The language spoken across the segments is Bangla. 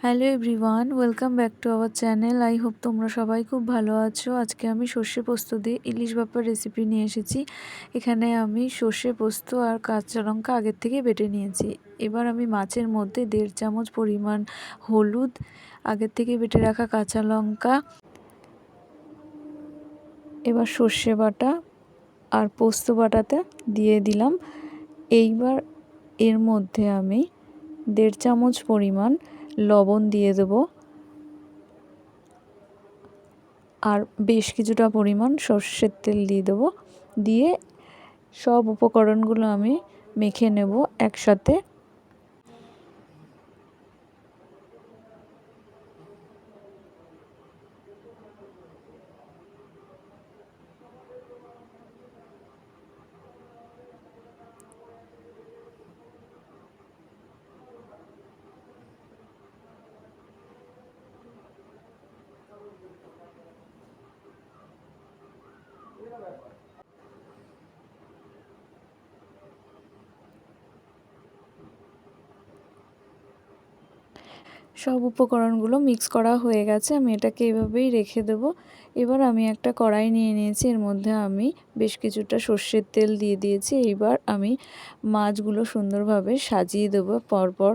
Hello everyone, welcome back to our channel. I hope তোমরা সবাই খুব ভালো আছো। আজকে আমি সর্ষে পোস্ত দিয়ে ইলিশ ভাপার রেসিপি নিয়ে এসেছি। এখানে আমি সর্ষে পোস্ত আর কাঁচা লঙ্কা আগের থেকে বেটে নিয়েছি। এবার আমি মাছের মধ্যে 1.5 চামচ পরিমাণ হলুদ, আগের থেকে বেটে রাখা কাঁচা লঙ্কা, এবার সর্ষে বাটা আর পোস্ত বাটাটা দিয়ে দিলাম। এইবার এর মধ্যে আমি 1.5 চামচ পরিমাণ লবণ দিয়ে দেবো আর বেশ কিছুটা পরিমাণ সর্ষের তেল দিয়ে দেবো। দিয়ে সব উপকরণগুলো আমি মেখে নেব একসাথে। সব উপকরণগুলো মিক্স করা হয়ে গেছে, আমি এটাকে এভাবেই রেখে দেব। এবার আমি একটা কড়াই নিয়ে নিয়েছি, এর মধ্যে আমি বেশ কিছুটা সর্ষের তেল দিয়ে দিয়েছি। এইবার আমি মাছগুলো সুন্দরভাবে সাজিয়ে দেবো পরপর।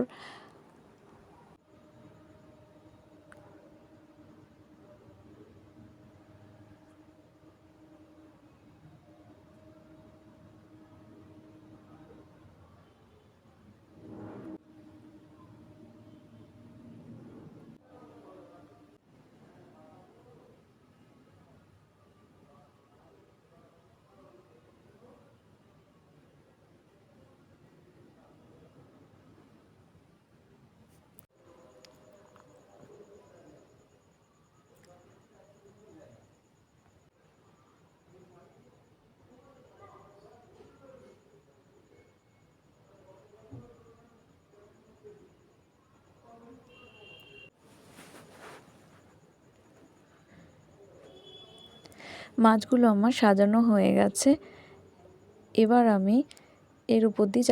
মাছগুলো আমার সাজানো হয়ে গেছে। এবার আমি এর উপর দিয়ে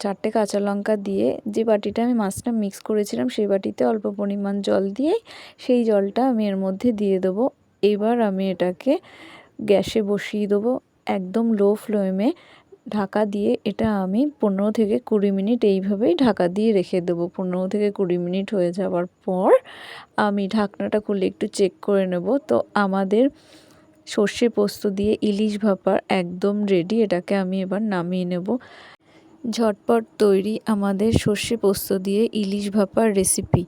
4টে কাঁচা লঙ্কা দিয়ে, যে বাটিটা আমি মাছটা মিক্স করেছিলাম সেই বাটিতে অল্প পরিমাণ জল দিয়ে সেই জলটা আমি এর মধ্যে দিয়ে দেবো। এবার আমি এটাকে গ্যাসে বসিয়ে দেবো একদম লো ফ্লেমে। ঢাকা দিয়ে এটা আমি 15 থেকে 20 মিনিট এইভাবেই ঢাকা দিয়ে রেখে দেবো। 15 থেকে 20 মিনিট হয়ে যাওয়ার পর আমি ঢাকনাটা খুলে একটু চেক করে নেব। তো আমাদের সর্ষে পোস্ত দিয়ে ইলিশ ভাপা একদম রেডি। এটাকে আমি এবার নামিয়ে নেব। ঝটপট তৈরি আমাদের সর্ষে পোস্ত দিয়ে ইলিশ ভাপার রেসিপি।